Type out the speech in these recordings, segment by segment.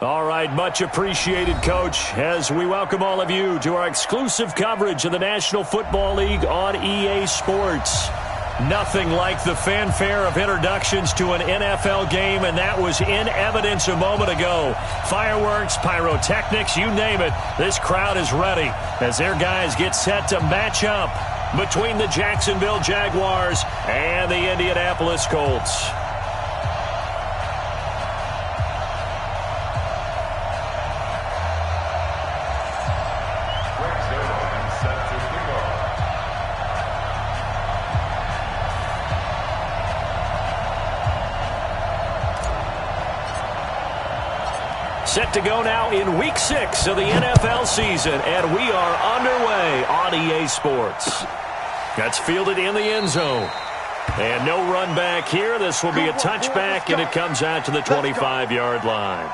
All right, much appreciated, Coach, as we welcome all of you to our exclusive coverage of the National Football League on EA Sports. Nothing like the fanfare of introductions to an NFL game, and that was in evidence a moment ago. Fireworks, pyrotechnics, you name it. This crowd is ready as their guys get set to match up between the Jacksonville Jaguars and the Indianapolis Colts. Set to go now in Week 6 of the NFL season, and we are underway on EA Sports. That's fielded in the end zone. And no run back here. This will be a touchback, and it comes out to the 25-yard line.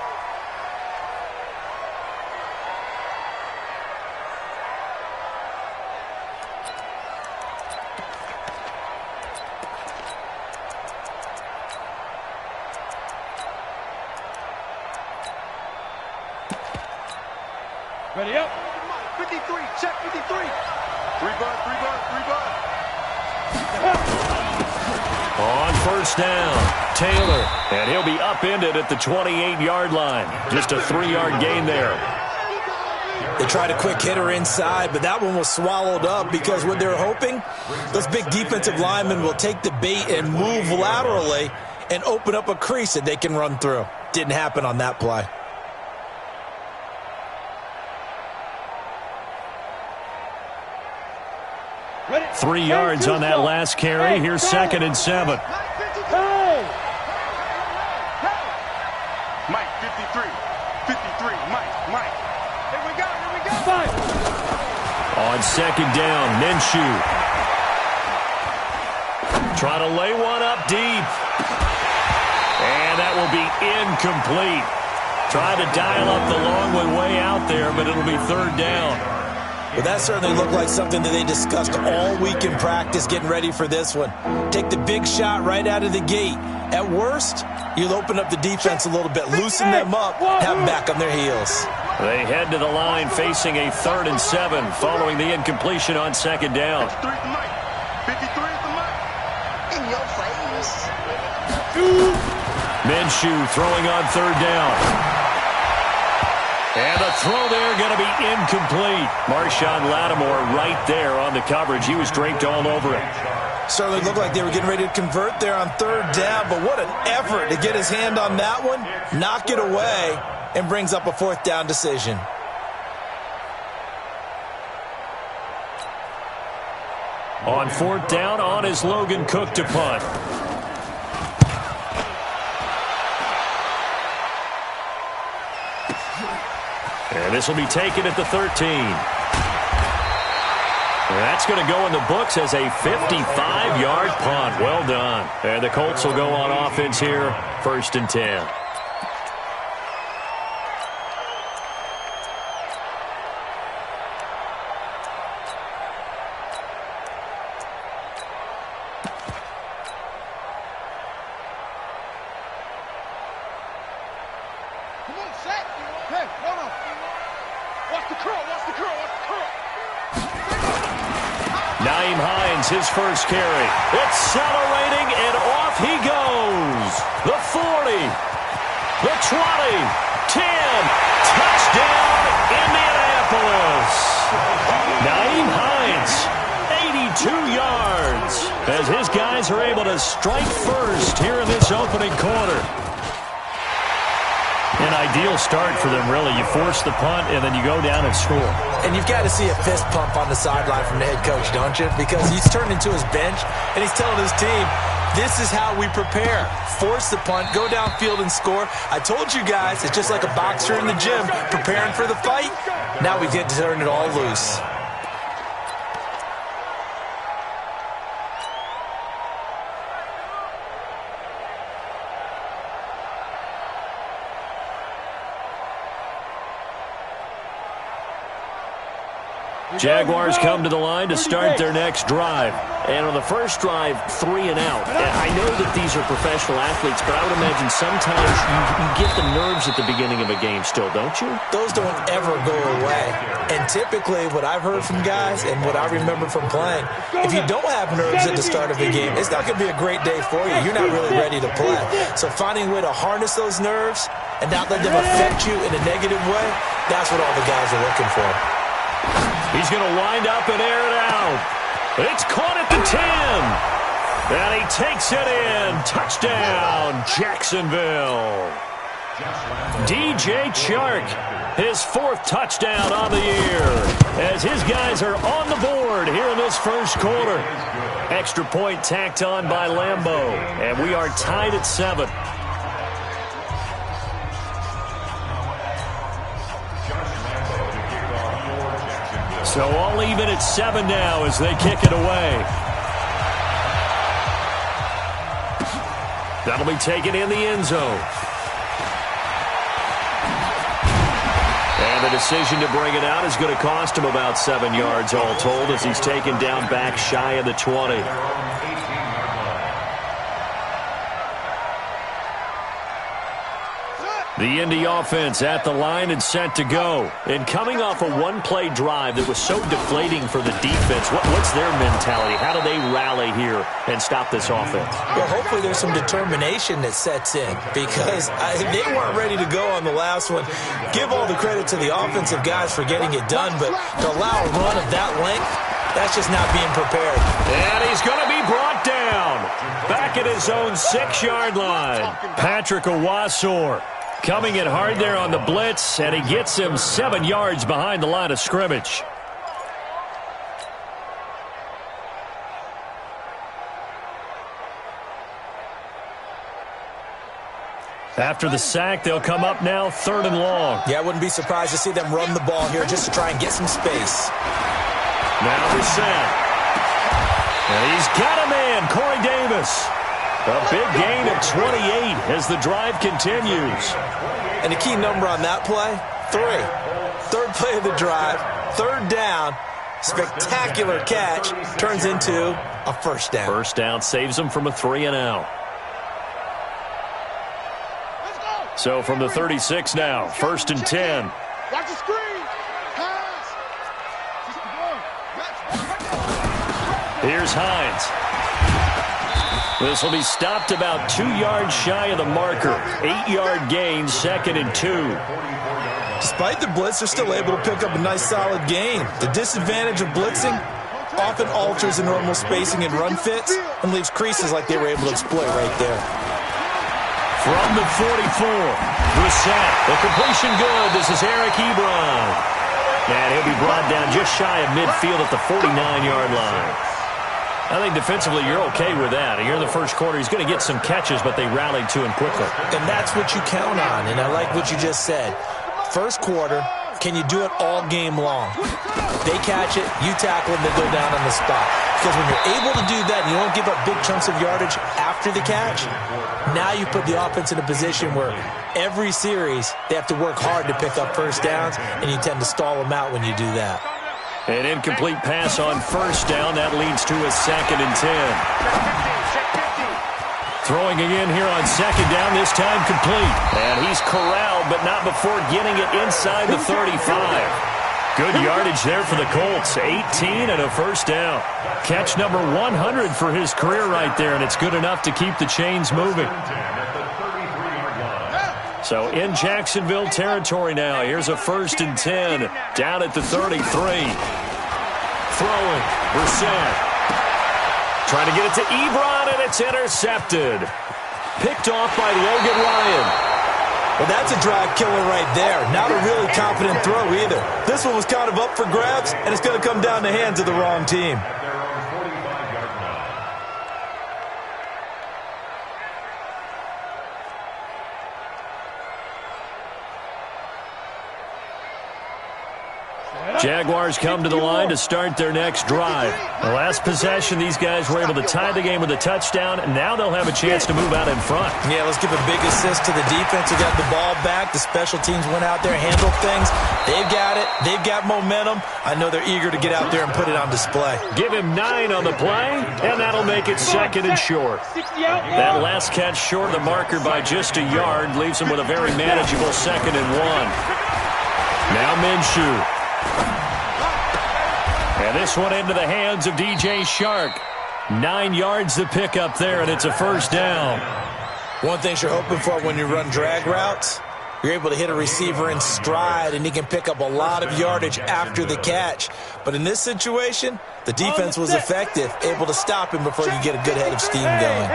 Ready up. 53, check 53. Three bud. On first down, Taylor, and he'll be upended at the 28-yard line. Just a 3-yard gain there. They tried a quick hitter inside, but that one was swallowed up because what they're hoping, those big defensive linemen will take the bait and move laterally and open up a crease that they can run through. Didn't happen on that play. 3 yards on that last carry. Here's 2nd and 7. Mike, 53. 53, Mike. Here we go. 5. On 2nd down, Minshew. Try to lay one up deep. And that will be incomplete. Try to dial up the long one way out there, but it'll be 3rd down. But that certainly looked like something that they discussed all week in practice getting ready for this one. Take the big shot right out of the gate. At worst, you'll open up the defense a little bit, loosen them up, have them back on their heels. They head to the line facing a 3rd and 7 following the incompletion on 2nd down. 53 is the mic. 53 is the mic. In your face. Minshew throwing on 3rd down. And the throw there going to be incomplete. Marshawn Lattimore right there on the coverage. He was draped all over it. Certainly looked like they were getting ready to convert there on 3rd down, but what an effort to get his hand on that one, knock it away, and brings up a 4th down decision. On 4th down, on is Logan Cook to punt. And this will be taken at the 13. That's going to go in the books as a 55-yard punt. Well done. And the Colts will go on offense here, 1st and 10. His first carry. Accelerating, and off he goes. The 40, the 20, 10. Touchdown, Indianapolis. Naeem Hines, 82 yards, as his guys are able to strike first here in this opening quarter. An ideal start for them, really. You force the punt, and then you go down and score. And you've got to see a fist pump on the sideline from the head coach, don't you? Because he's turned into his bench, and he's telling his team, this is how we prepare. Force the punt, go downfield and score. I told you guys, it's just like a boxer in the gym preparing for the fight. Now we get to turn it all loose. Jaguars come to the line to start their next drive. And on the first drive, 3 and out. I know that these are professional athletes, but I would imagine sometimes you get the nerves at the beginning of a game still, don't you? Those don't ever go away. And typically, what I've heard from guys and what I remember from playing, if you don't have nerves at the start of a game, it's not going to be a great day for you. You're not really ready to play. So finding a way to harness those nerves and not let them affect you in a negative way, that's what all the guys are looking for. He's going to wind up and air it out. It's caught at the 10. And he takes it in. Touchdown, Jacksonville. DJ Chark, his 4th touchdown on the year, as his guys are on the board here in this first quarter. Extra point tacked on by Lambeau, and we are tied at 7. So all even at 7 now as they kick it away. That'll be taken in the end zone. And the decision to bring it out is going to cost him about 7 yards all told as he's taken down back shy of the 20. The Indy offense at the line and set to go. And coming off a one-play drive that was so deflating for the defense, what's their mentality? How do they rally here and stop this offense? Well, hopefully there's some determination that sets in because they weren't ready to go on the last one. Give all the credit to the offensive guys for getting it done, but to allow a run of that length, that's just not being prepared. And he's going to be brought down back at his own 6-yard line. Patrick Owasor coming in hard there on the blitz, and he gets him 7 yards behind the line of scrimmage. After the sack, they'll come up now 3rd and long. Yeah, I wouldn't be surprised to see them run the ball here just to try and get some space. Now Brissett. And he's got a man, Corey Davis. A big gain of 28 as the drive continues. And the key number on that play, 3. 3rd play of the drive, 3rd down, spectacular catch, turns into a first down. First down saves them from a 3 and out. So from the 36 now, 1st and 10. Watch the screen. Here's Hines. This will be stopped about 2 yards shy of the marker. 8-yard gain, 2nd and 2. Despite the blitz, they're still able to pick up a nice solid gain. The disadvantage of blitzing often alters the normal spacing and run fits and leaves creases like they were able to exploit right there. From the 44, Brissett. The completion good. This is Eric Ebron. And he'll be brought down just shy of midfield at the 49-yard line. I think defensively you're okay with that. Here in the first quarter, he's going to get some catches, but they rallied to him quickly. And that's what you count on, and I like what you just said. First quarter, can you do it all game long? They catch it, you tackle them, they go down on the spot. Because when you're able to do that and you don't give up big chunks of yardage after the catch, now you put the offense in a position where every series they have to work hard to pick up first downs, and you tend to stall them out when you do that. An incomplete pass on first down. That leads to a 2nd and 10. Throwing again here on 2nd down, this time complete. And he's corralled, but not before getting it inside the 35. Good yardage there for the Colts. 18 and a first down. Catch number 100 for his career right there, and it's good enough to keep the chains moving. So in Jacksonville territory now. Here's a 1st and 10 down at the 33. Throwing, Brissett. Trying to get it to Ebron, and it's intercepted. Picked off by Logan Ryan. Well, that's a drive killer right there. Not a really confident throw either. This one was kind of up for grabs, and it's going to come down the hands of the wrong team. Jaguars come to the line to start their next drive. The last possession, these guys were able to tie the game with a touchdown, and now they'll have a chance to move out in front. Yeah, let's give a big assist to the defense who got the ball back. The special teams went out there, handled things. They've got it. They've got momentum. I know they're eager to get out there and put it on display. Give him 9 on the play, and that'll make it second and short. That last catch short of the marker by just a yard leaves him with a very manageable 2nd and 1. Now Minshew. And this one into the hands of DJ Shark. 9 yards to pick up there, and it's a first down. One thing you're hoping for when you run drag routes, you're able to hit a receiver in stride, and he can pick up a lot of yardage after the catch. But in this situation, the defense was effective, able to stop him before you get a good head of steam going.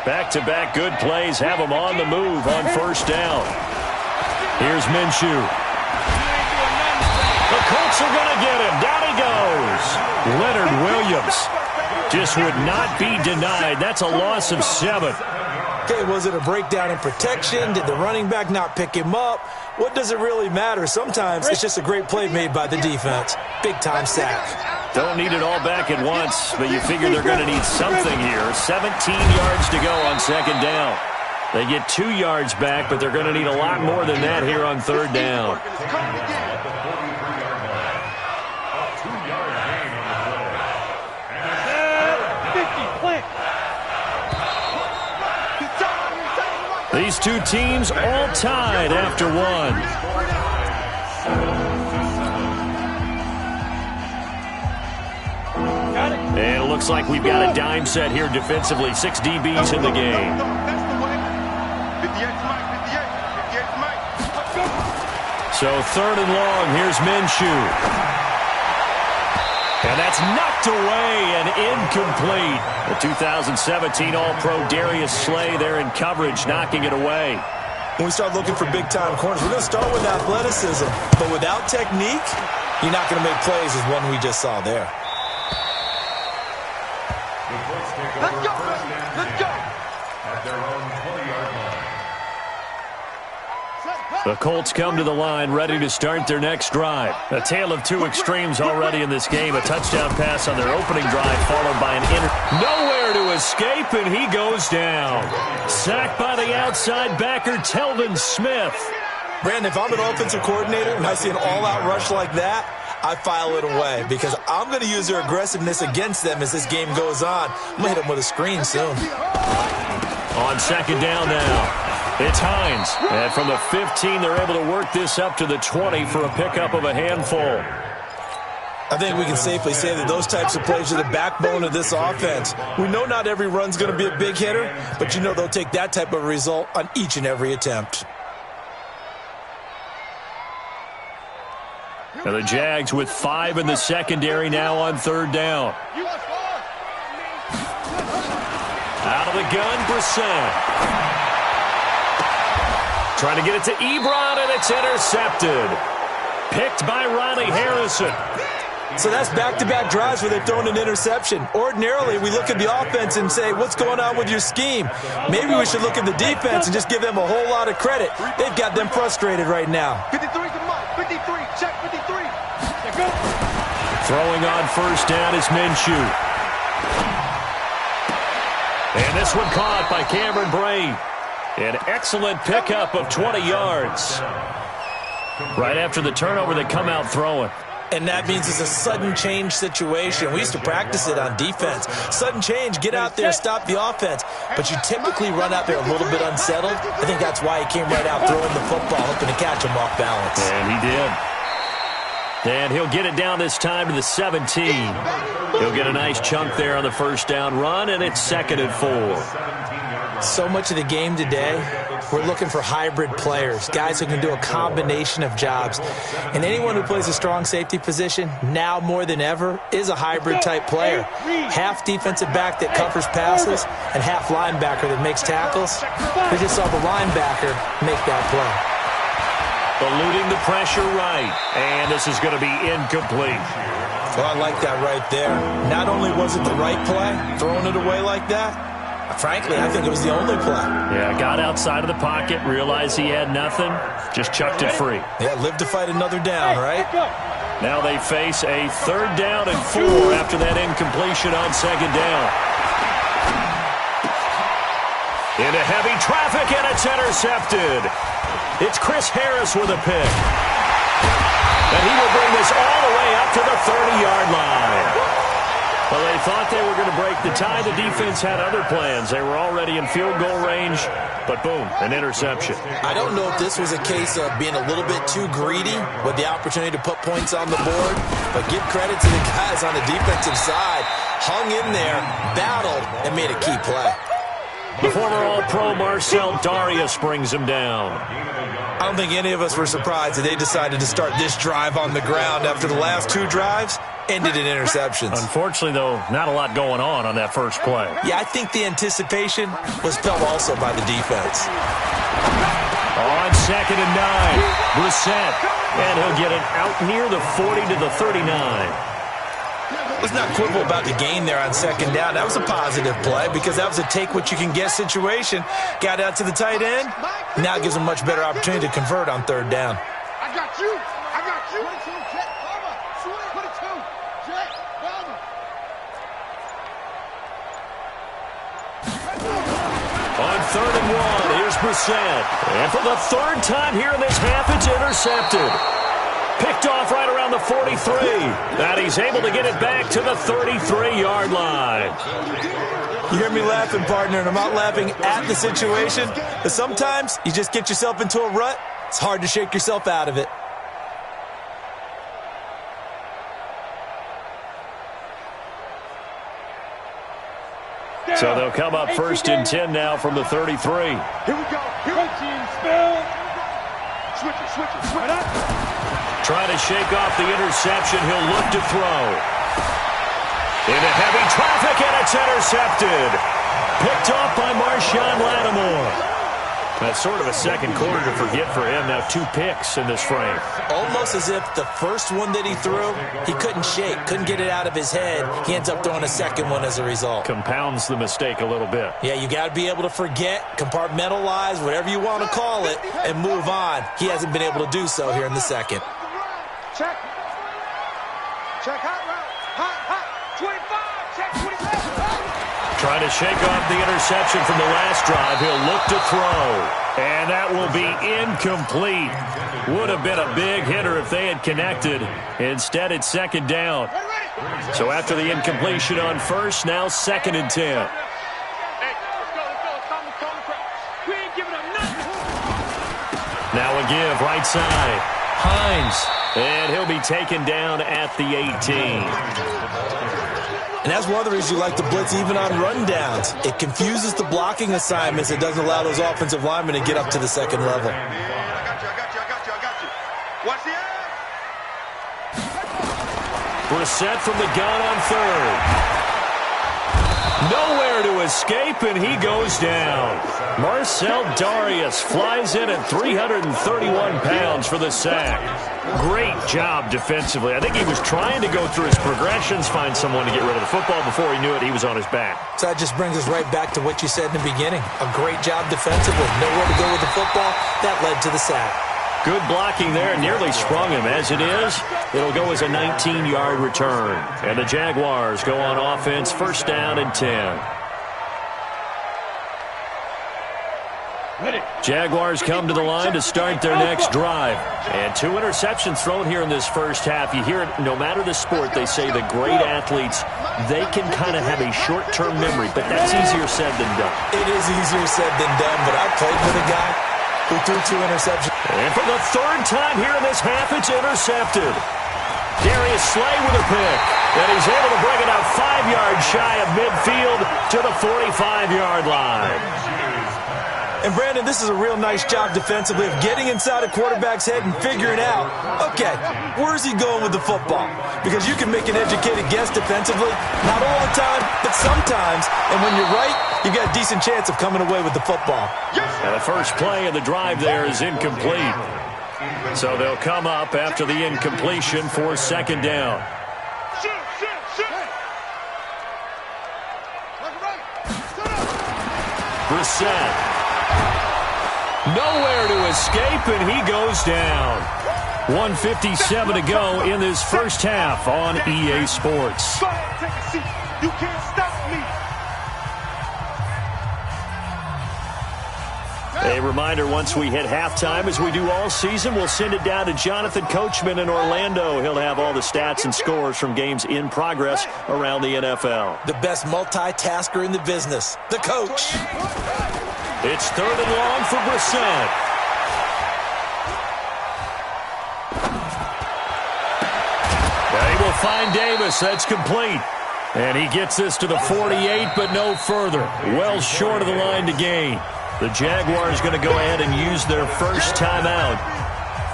Back-to-back good plays have him on the move on first down. Here's Minshew. The Colts are going to get him. Down he goes. Leonard Williams just would not be denied. That's a loss of 7. Okay, was it a breakdown in protection? Did the running back not pick him up? What does it really matter? Sometimes it's just a great play made by the defense. Big-time sack. Don't need it all back at once, but you figure they're going to need something here. 17 yards to go on 2nd down. They get 2 yards back, but they're going to need a lot more than that here on 3rd down. These two teams all tied after 1. And it looks like we've got a dime set here defensively. 6 DBs in the game. So 3rd and long. Here's Minshew. And that's knocked away and incomplete. The 2017 All-Pro Darius Slay there in coverage, knocking it away. When we start looking for big-time corners, we're going to start with athleticism. But without technique, you're not going to make plays as one we just saw there. Let's go, baby. Let's go. At their own 20-yard line. The Colts come to the line ready to start their next drive. A tale of 2 extremes already in this game. A touchdown pass on their opening drive followed by an nowhere to escape, and he goes down. Sacked by the outside backer, Telvin Smith. Brandon, if I'm an offensive coordinator and I see an all-out rush like that, I file it away because I'm going to use their aggressiveness against them as this game goes on. I'm going to hit them with a screen soon. On 2nd down now. It's Hines. And from the 15, they're able to work this up to the 20 for a pickup of a handful. I think we can safely say that those types of plays are the backbone of this offense. We know not every run's going to be a big hitter, but you know they'll take that type of result on each and every attempt. Now the Jags with 5 in the secondary now on 3rd down. Out of the gun, Brissett. Trying to get it to Ebron, and it's intercepted. Picked by Ronnie Harrison. So that's back-to-back drives where they've thrown an interception. Ordinarily, we look at the offense and say, what's going on with your scheme? Maybe we should look at the defense and just give them a whole lot of credit. They've got them frustrated right now. 53 to Mike. 53. Check 53. Throwing on first down is Minshew. And this one caught by Cameron Brate. An excellent pickup of 20 yards. Right after the turnover, they come out throwing. And that means it's a sudden change situation. We used to practice it on defense. Sudden change, get out there, stop the offense. But you typically run out there a little bit unsettled. I think that's why he came right out throwing the football, hoping to catch him off balance. And he did. And he'll get it down this time to the 17. He'll get a nice chunk there on the first down run, and it's 2nd and 4. So much of the game today, we're looking for hybrid players, guys who can do a combination of jobs. And anyone who plays a strong safety position, now more than ever, is a hybrid-type player. Half defensive back that covers passes and half linebacker that makes tackles. We just saw the linebacker make that play. Eluding the pressure right. And this is going to be incomplete. Well, I like that right there. Not only was it the right play, throwing it away like that, frankly, I think it was the only play. Yeah, got outside of the pocket, realized he had nothing, just chucked it free. Yeah, live to fight another down, right? Now they face a 3rd down and 4 after that incompletion on 2nd down. Into heavy traffic, and it's intercepted. It's Chris Harris with a pick. And he will bring this all the way up to the 30-yard line. Well, they thought they were going to break the tie. The defense had other plans. They were already in field goal range, but boom, an interception. I don't know if this was a case of being a little bit too greedy with the opportunity to put points on the board, but give credit to the guys on the defensive side. Hung in there, battled, and made a key play. The former All-Pro Marcel Darius brings him down. I don't think any of us were surprised that they decided to start this drive on the ground after the last 2 drives ended in interceptions. Unfortunately, though, not a lot going on that first play. Yeah, I think the anticipation was felt also by the defense. On 2nd and 9, Brissett, and he'll get it out near the 40 to the 39. Let's not quibble about the gain there on 2nd down. That was a positive play because that was a take-what-you-can-get situation. Got out to the tight end. Now gives him a much better opportunity to convert on 3rd down. I got you. I got you. 22. Jet, on 3rd and 1, here's Brissett. And for the 3rd time here in this half, it's intercepted. Picked off right around the 43. And he's able to get it back to the 33-yard line. You hear me laughing, partner, and I'm not laughing at the situation. But sometimes you just get yourself into a rut. It's hard to shake yourself out of it. So they'll come up 1st and 10 now from the 33. Here we go. Here we go. Spell. Switch it. Trying to shake off the interception. He'll look to throw. Into heavy traffic, and it's intercepted. Picked off by Marshawn Lattimore. That's sort of a second quarter to forget for him. Now 2 picks in this frame. Almost as if the first one that he threw, he couldn't shake, couldn't get it out of his head. He ends up throwing a second one as a result. Compounds the mistake a little bit. Yeah, you got to be able to forget, compartmentalize, whatever you want to call it, and move on. He hasn't been able to do so here in the second. Check. Hot route. Hot. 25. Check 25. Trying to shake off the interception from the last drive. He'll look to throw. And that will be incomplete. Would have been a big hitter if they had connected. Instead, it's 2nd down. So after the incompletion on 1st, now 2nd and 10. Hey, let's go. We ain't giving up nothing. Now a give, right side. Hines. And he'll be taken down at the 18. And that's one of the reasons you like to blitz even on rundowns. It confuses the blocking assignments. It doesn't allow those offensive linemen to get up to the 2nd level. I got you. Watch the edge. Brissett from the gun on 3rd. Nowhere to escape, and he goes down. Marcel Darius flies in at 331 pounds for the sack. Great job defensively. I think he was trying to go through his progressions, find someone to get rid of the football. Before he knew it, he was on his back. So that just brings us right back to what you said in the beginning. A great job defensively. Nowhere to go with the football. That led to the sack. Good blocking there. Nearly sprung him. As it is, it'll go as a 19-yard return. And the Jaguars go on offense, 1st down and 10. Jaguars come to the line to start their next drive. And 2 interceptions thrown here in this first half. You hear it, no matter the sport, they say the great athletes, they can kind of have a short-term memory, but that's easier said than done. It is easier said than done, but I played with a guy who threw 2 interceptions. And for the 3rd time here in this half, it's intercepted. Darius Slay with a pick. And he's able to bring it out 5 yards shy of midfield to the 45-yard line. And, Brandon, this is a real nice job defensively of getting inside a quarterback's head and figuring out, okay, where's he going with the football? Because you can make an educated guess defensively, not all the time, but sometimes. And when you're right, you've got a decent chance of coming away with the football. And the first play of the drive there is incomplete. So they'll come up after the incompletion for 2nd down. Brissett. Nowhere to escape, and he goes down. 1:57 to go in this first half on EA Sports. Go ahead, take a seat. You can't stop me. A reminder, once we hit halftime, as we do all season, we'll send it down to Jonathan Coachman in Orlando. He'll have all the stats and scores from games in progress around the NFL. The best multitasker in the business, the coach. It's 3rd and long for Brissett. They will find Davis. That's complete. And he gets this to the 48, but no further. Well short of the line to gain. The Jaguars going to go ahead and use their first timeout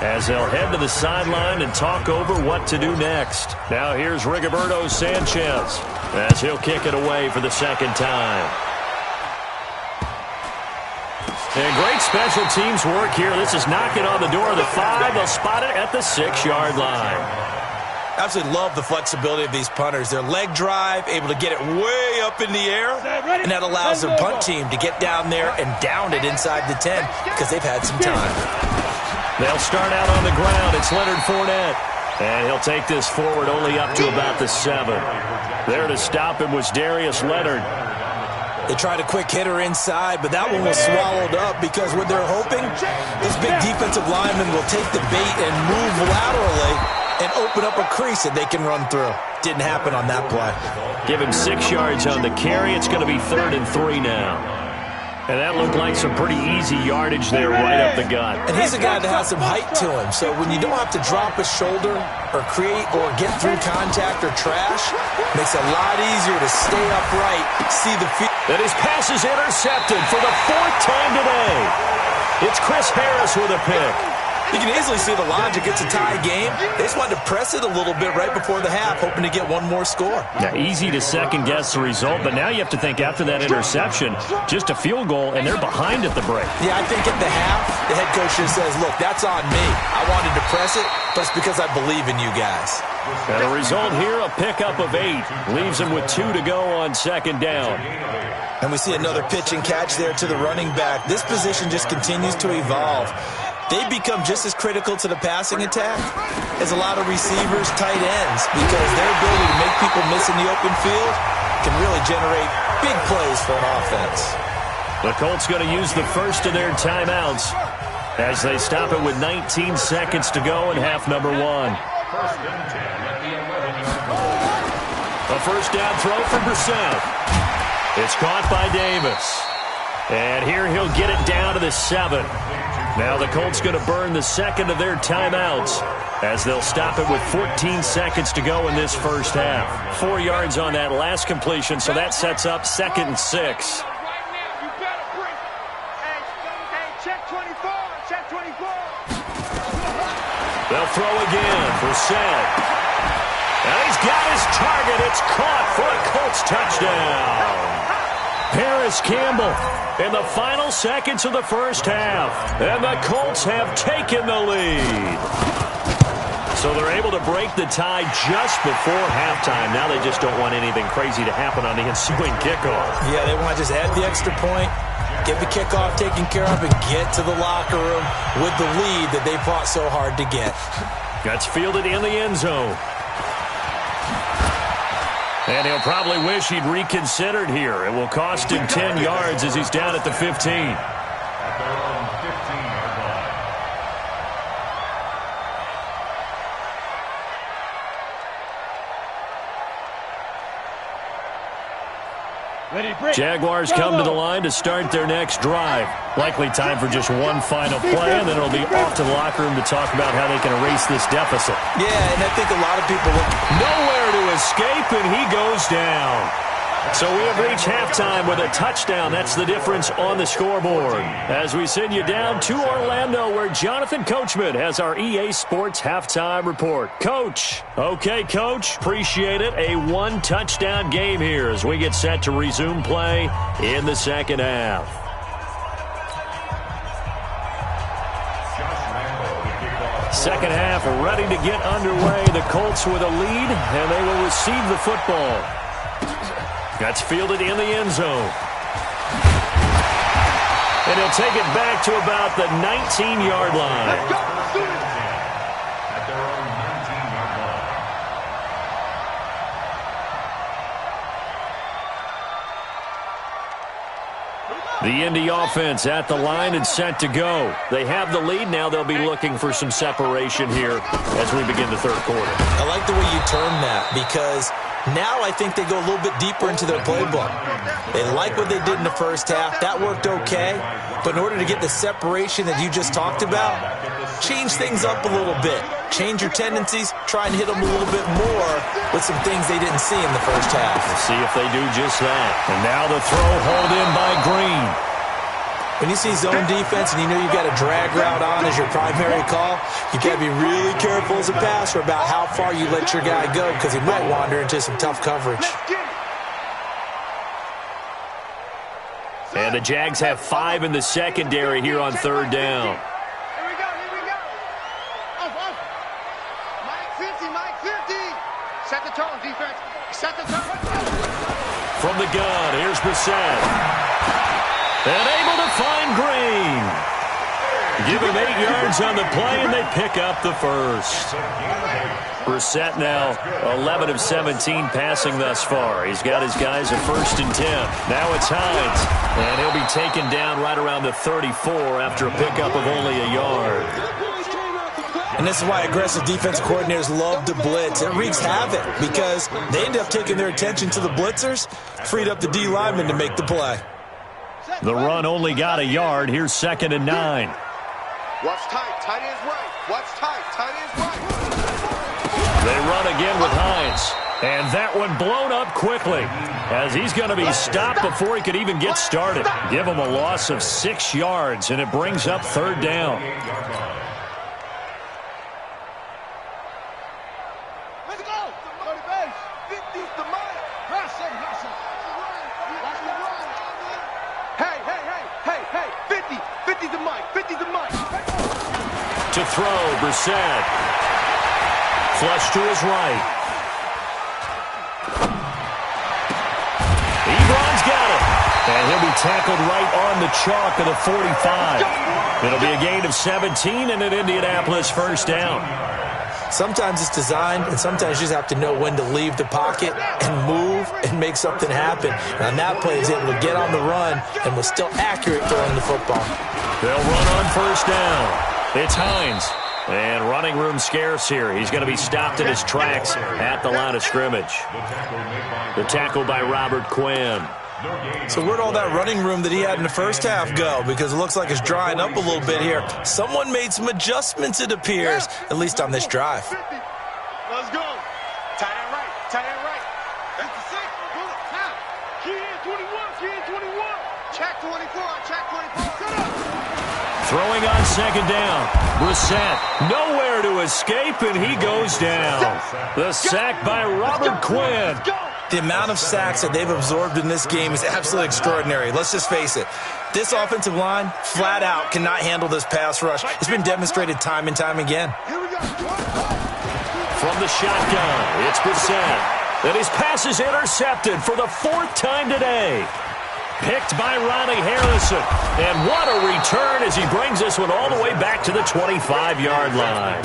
as they'll head to the sideline and talk over what to do next. Now here's Rigoberto Sanchez as he'll kick it away for the second time. And great special teams work here. This is knocking on the door of the 5. They'll spot it at the 6-yard line. Absolutely love the flexibility of these punters. Their leg drive, able to get it way up in the air, and that allows their punt team to get down there and down it inside the 10 because they've had some time. They'll start out on the ground. It's Leonard Fournette, and he'll take this forward only up to about the 7. There to stop him was Darius Leonard. They tried a quick hitter inside, but that one was swallowed up because what they're hoping, this big defensive lineman will take the bait and move laterally and open up a crease that they can run through. Didn't happen on that play. Give him 6 yards on the carry. It's going to be 3rd and 3 now. And that looked like some pretty easy yardage there right up the gut. And he's a guy that has some height to him, so when you don't have to drop a shoulder or create or get through contact or trash, makes it a lot easier to stay upright, see the field. And his pass is intercepted for the 4th time today. It's Chris Harris with a pick. You can easily see the logic. It's a tie game. They just wanted to press it a little bit right before the half, hoping to get one more score. Yeah, easy to second-guess the result, but now you have to think after that interception, just a field goal, and they're behind at the break. Yeah, I think at the half, the head coach just says, look, that's on me. I wanted to press it, but it's because I believe in you guys. And the result here, a pickup of 8. Leaves him with 2 to go on 2nd down. And we see another pitch and catch there to the running back. This position just continues to evolve. They become just as critical to the passing attack as a lot of receivers, tight ends, because their ability to make people miss in the open field can really generate big plays for an offense. The Colts going to use the first of their timeouts as they stop it with 19 seconds to go in half number 1. A first down throw from Brissett. It's caught by Davis. And here he'll get it down to the 7. Now the Colts going to burn the second of their timeouts as they'll stop it with 14 seconds to go in this first half. 4 yards on that last completion, so that sets up 2nd and 6. They'll throw again for Brissett. And he's got his target. It's caught for a Colts touchdown. Paris Campbell in the final seconds of the first half. And the Colts have taken the lead. So they're able to break the tie just before halftime. Now they just don't want anything crazy to happen on the ensuing kickoff. Yeah, they want to just add the extra point, get the kickoff taken care of, and get to the locker room with the lead that they fought so hard to get. That's fielded in the end zone. And he'll probably wish he'd reconsidered here. It will cost him 10 yards as he's down at the 15. At their own 15-yard line. Jaguars come to the line to start their next drive. Likely time for just one final play, and then it'll be off to the locker room to talk about how they can erase this deficit. Yeah, and I think a lot of people look nowhere to escape, and he goes down. So we have reached halftime with a touchdown. That's the difference on the scoreboard. As we send you down to Orlando, where Jonathan Coachman has our EA Sports halftime report. Coach. Okay, Coach. Appreciate it. A one-touchdown game here as we get set to resume play in the second half. Second half ready to get underway. The Colts with a lead, and they will receive the football. That's fielded in the end zone. And he'll take it back to about the 19-yard line. The Indy offense at the line and set to go. They have the lead. Now they'll be looking for some separation here as we begin the third quarter. I like the way you term that because now I think they go a little bit deeper into their playbook. They like what they did in the first half. That worked okay. But in order to get the separation that you just talked about, change things up a little bit. Change your tendencies. Try and hit them a little bit more with some things they didn't see in the first half. We'll see if they do just that. And now the throw hauled in by Green. When you see zone defense and you know you've got a drag route on as your primary call, you've got to be really careful as a passer about how far you let your guy go because he might wander into some tough coverage. And the Jags have 5 in the secondary here on third down. Here we go. Off. Mike 50. Set the tone, defense. Set the tone. From the gun, here's Brissett. And able to find Green. Give him 8 yards on the play, and they pick up the first. Brissett now 11 of 17 passing thus far. He's got his guys at 1st and 10. Now it's Hines, and he'll be taken down right around the 34 after a pickup of only a yard. And this is why aggressive defensive coordinators love to blitz. It wreaks havoc because they end up taking their attention to the blitzers, freed up the D lineman to make the play. The run only got a yard. Here's 2nd and 9. Watch tight. Tight ends right. Watch tight. Tight ends right. They run again with Hines. And that one blown up quickly as he's going to be stopped before he could even get started. Give him a loss of 6 yards, and it brings up 3rd down. Let's go. 30 base. 50's the mark. Rush him. Hey. 50's the mic. 50's the mic. To throw, Brissett. Flush to his right. Ebron's got it. And he'll be tackled right on the chalk of the 45. It'll be a gain of 17 and an Indianapolis 1st down. Sometimes it's designed, and sometimes you just have to know when to leave the pocket and move and make something happen. And on that play, he's able to get on the run and was still accurate throwing the football. They'll run on 1st down. It's Hines. And running room scarce here. He's going to be stopped in his tracks at the line of scrimmage. The tackle by Robert Quinn. So where'd all that running room that he had in the first half go? Because it looks like it's drying up a little bit here. Someone made some adjustments, it appears, at least on this drive. Let's go. Tight end right. That's the 6. Key in 21. Check 24. Set up. Throwing on 2nd down. Brissett nowhere to escape, and he goes down. The sack by Robert Quinn. The amount of sacks that they've absorbed in this game is absolutely extraordinary. Let's just face it. This offensive line, flat out, cannot handle this pass rush. It's been demonstrated time and time again. From the shotgun, it's Brissett. And his pass is intercepted for the 4th time today. Picked by Ronnie Harrison. And what a return as he brings this one all the way back to the 25-yard line.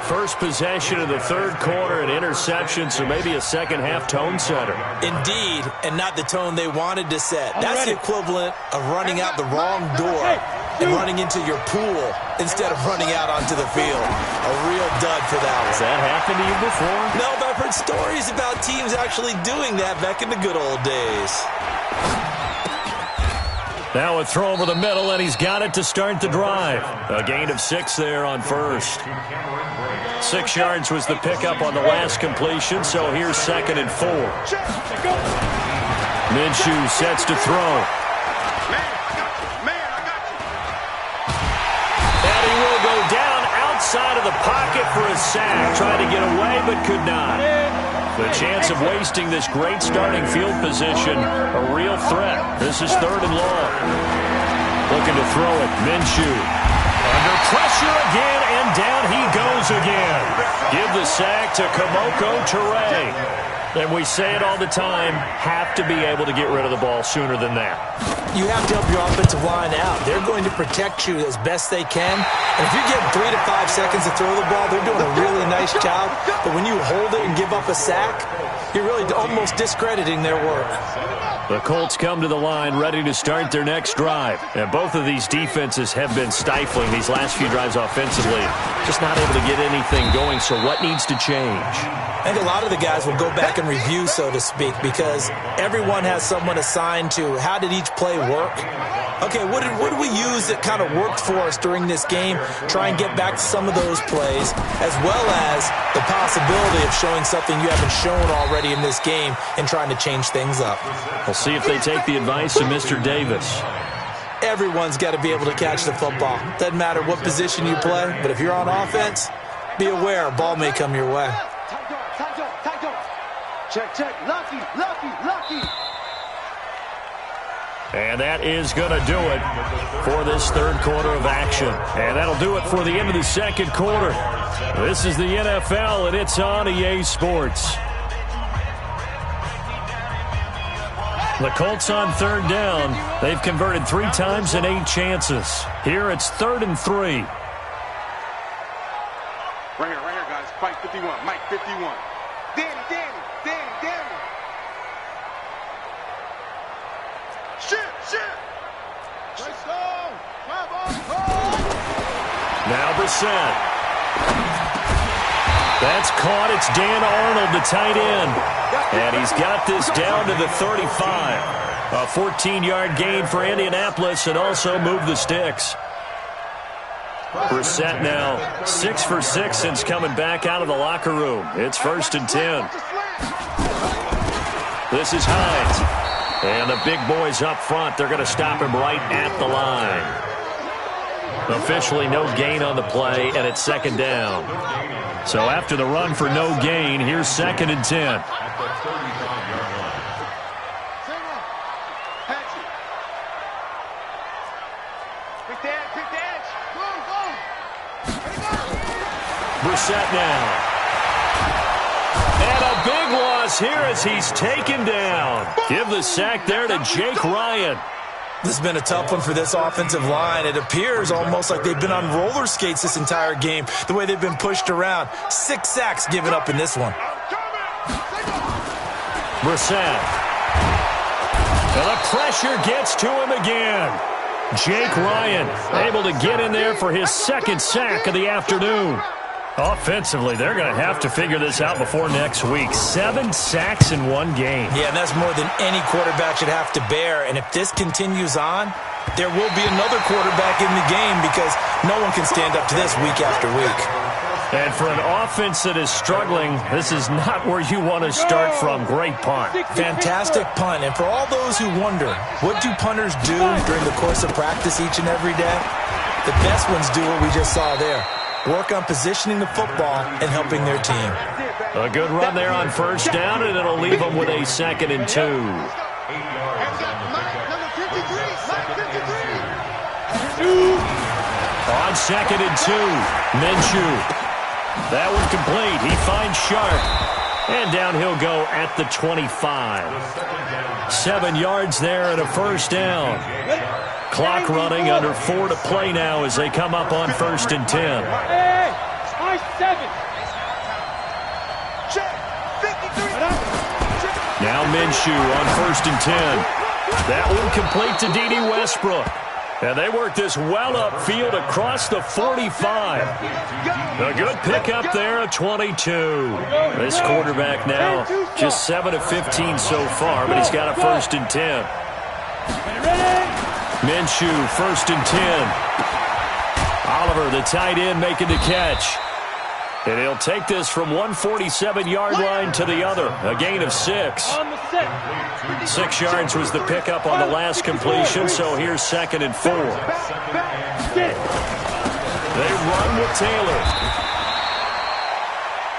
First possession of the 3rd quarter, an interception, so maybe a second-half tone setter. Indeed, and not the tone they wanted to set. That's the equivalent of running out the wrong door and running into your pool instead of running out onto the field. A real dud for that one. Has that happened to you before? No, but I've heard stories about teams actually doing that back in the good old days. Now a throw over the middle, and he's got it to start the drive. A gain of 6 there on 1st. 6 yards was the pickup on the last completion, so here's 2nd and 4. Minshew sets to throw. And he will go down outside of the pocket for a sack. Tried to get away, but could not. The chance of wasting this great starting field position, a real threat. This is 3rd and long. Looking to throw it, Minshew. Under pressure again, and down he goes again. Give the sack to Kamoko Toure. And we say it all the time, have to be able to get rid of the ball sooner than that. You have to help your offensive line out. They're going to protect you as best they can. And if you give 3 to 5 seconds to throw the ball, they're doing a really nice job. But when you hold it and give up a sack, You're really almost discrediting their work. The Colts come to the line ready to start their next drive. And both of these defenses have been stifling these last few drives offensively. Just not able to get anything going, so what needs to change? I think a lot of the guys will go back and review, so to speak, because everyone has someone assigned to how did each play work. Okay, what did we use that kind of worked for us during this game? Try and get back to some of those plays, as well as the possibility of showing something you haven't shown already in this game and trying to change things up. We'll see if they take the advice of Mr. Davis. Everyone's got to be able to catch the football. Doesn't matter what position you play, but if you're on offense, be aware a ball may come your way. Check, lucky. And that is going to do it for this third quarter of action. And that'll do it for the end of the second quarter. This is the NFL, and it's on EA Sports. The Colts on third down. They've converted 3 times and 8 chances. Here it's 3rd and 3. Right here, guys. Mike 51. Mike 51. Danny. Shit. Now Brissett. That's caught. It's Dan Arnold, the tight end. And he's got this down to the 35. A 14-yard gain for Indianapolis and also moved the sticks. Brissett now 6 for 6 since coming back out of the locker room. It's 1st and 10. This is Hines. And the big boys up front, they're going to stop him right at the line. Officially no gain on the play, and it's 2nd down. So after the run for no gain, here's 2nd and 10. Brissett now. And a big loss here as he's taken down. Give the sack there to Jake Ryan. This has been a tough one for this offensive line. It appears almost like they've been on roller skates this entire game, the way they've been pushed around. 6 sacks given up in this one. Brissett. And the pressure gets to him again. Jake Ryan able to get in there for his 2nd sack of the afternoon. Offensively, they're going to have to figure this out before next week. 7 sacks in one game. Yeah, and that's more than any quarterback should have to bear. And if this continues on, there will be another quarterback in the game because no one can stand up to this week after week. And for an offense that is struggling, this is not where you want to start from. Great punt. Fantastic punt. And for all those who wonder, what do punters do during the course of practice each and every day? The best ones do what we just saw there. Work on positioning the football and helping their team. A good run there on 1st down, and it'll leave them with a 2nd and 2. On 2nd and 2, Minshew. That one complete. He finds Sharp. And down he'll go at the 25. 7 yards there and a 1st down. Clock running under 4 to play now as they come up on 1st and 10. Now Minshew on 1st and 10. That one complete to D.D. Westbrook. And they work this well upfield across the 45. A good pickup there at 22. This quarterback now just 7 of 15 so far, but he's got a 1st and 10. Minshew, 1st and 10. Oliver, the tight end, making the catch. And he'll take this from 147-yard line to the other. A gain of 6. 6 yards was the pickup on the last completion, so here's 2nd and 4. They run with Taylor.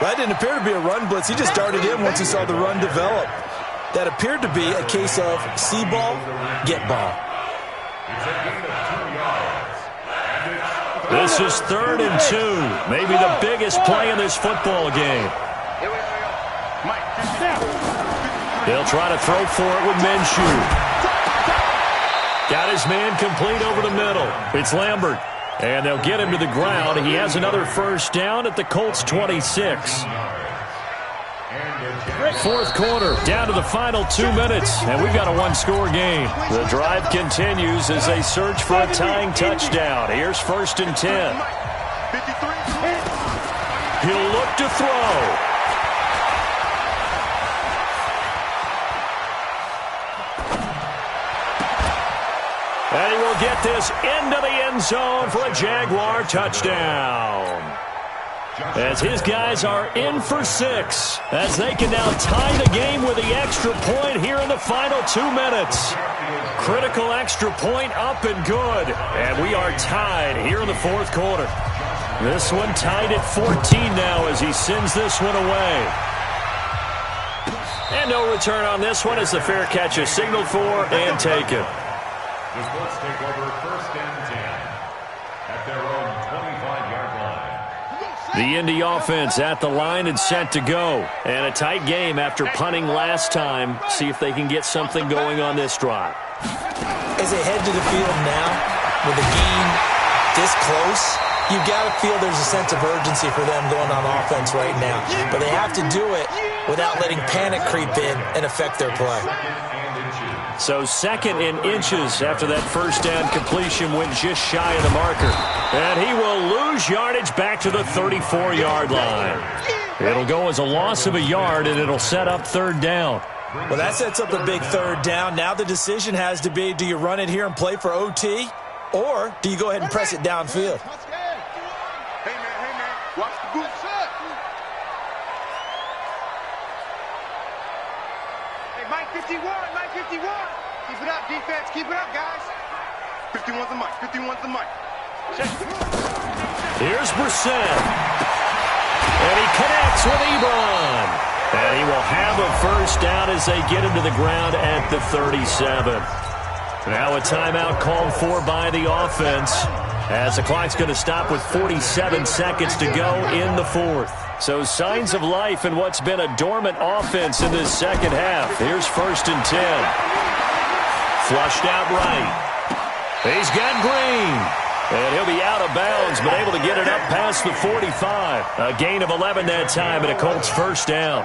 That didn't appear to be a run blitz. He just darted in once he saw the run develop. That appeared to be a case of see ball, get ball. This is 3rd and 2. Maybe the biggest play in this football game. They'll try to throw for it with Minshew. Got his man complete over the middle. It's Lambert. And they'll get him to the ground. He has another 1st down at the Colts 26. Fourth quarter, down to the final 2 minutes, and we've got a one-score game. The drive continues as they search for a tying touchdown. Here's 1st and 10. He'll look to throw. And he will get this into the end zone for a Jaguar touchdown. As his guys are in for 6, as they can now tie the game with the extra point here in the final 2 minutes. Critical extra point up and good. And we are tied here in the fourth quarter. This one tied at 14 now as he sends this one away. And no return on this one as the fair catch is signaled for and taken. The Colts take over 1st and 10 at their own 25-yard line. The Indy offense at the line and set to go. And a tight game after punting last time. See if they can get something going on this drive. As they head to the field now, with the game this close, you've got to feel there's a sense of urgency for them going on offense right now. But they have to do it without letting panic creep in and affect their play. So 2nd and inches after that first down completion went just shy of the marker. And he will lose yardage back to the 34-yard line. It'll go as a loss of a yard, and it'll set up 3rd down. Well, that sets up a big 3rd down. Now the decision has to be, do you run it here and play for OT, or do you go ahead and press it downfield? Hey, man, watch the goose. Hey, Mike 51. Keep it up, defense. Keep it up, guys. 51's the mic. 51's the mic. Here's Brissett. And he connects with Ebron. And he will have a first down as they get him to the ground at the 37. Now a timeout called for by the offense, as the clock's going to stop with 47 seconds to go in the fourth. So signs of life in what's been a dormant offense in this second half. Here's 1st and 10. Flushed out right. He's got Green. And he'll be out of bounds, but able to get it up past the 45. A gain of 11 that time, and a Colts first down.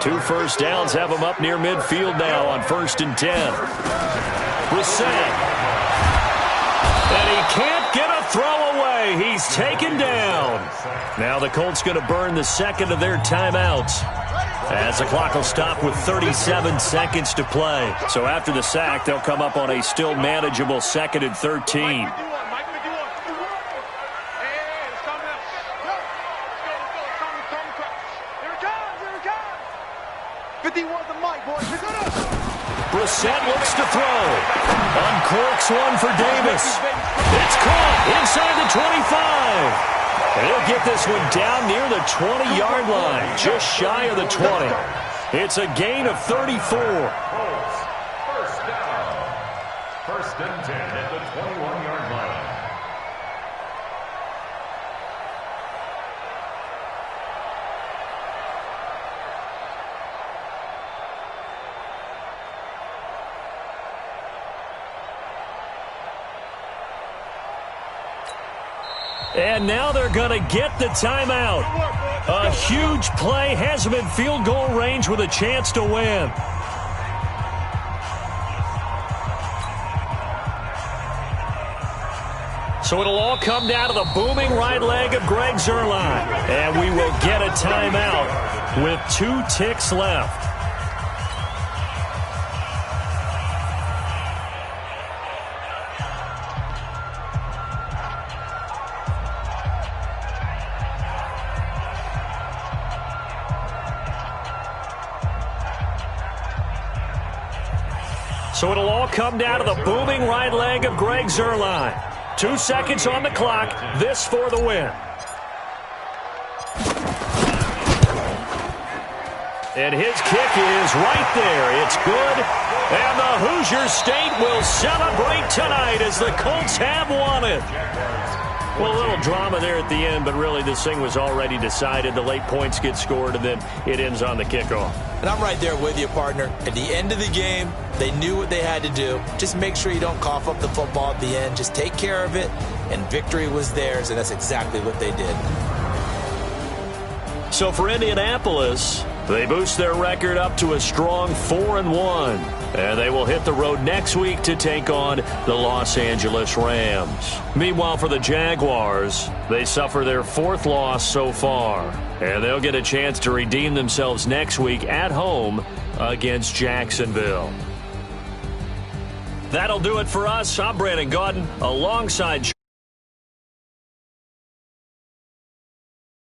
2 first downs have them up near midfield now on 1st and 10. Brissett. And he can't get a throw away. He's taken down. Now the Colts going to burn the second of their timeouts, as the clock will stop with 37 seconds to play. So after the sack, they'll come up on a still manageable 2nd and 13. 51's the mic, boys. Brissett looks to throw. Uncorks one for Davis. It's caught inside the 25. And he'll get this one down near the 20-yard line, just shy of the 20. It's a gain of 34. First down. 1st and 10 at the 21-yard line. And now they're going to get the timeout. A huge play has them in field goal range with a chance to win. So it'll all come down to the booming right leg of Greg Zuerlein. And we will get a timeout with 2 ticks left. So it'll all come down to the booming right leg of Greg Zuerlein. 2 seconds on the clock. This for the win. And his kick is right there. It's good. And the Hoosier State will celebrate tonight as the Colts have won it. Well, a little drama there at the end, but really this thing was already decided. The late points get scored, and then it ends on the kickoff. And I'm right there with you, partner. At the end of the game, they knew what they had to do. Just make sure you don't cough up the football at the end. Just take care of it, and victory was theirs, and that's exactly what they did. So for Indianapolis, They boost their record up to a strong 4-1, and they will hit the road next week to take on the Los Angeles Rams. Meanwhile, for the Jaguars, they suffer their 4th loss so far, and they'll get a chance to redeem themselves next week at home against Jacksonville. That'll do it for us. I'm Brandon Gaudin alongside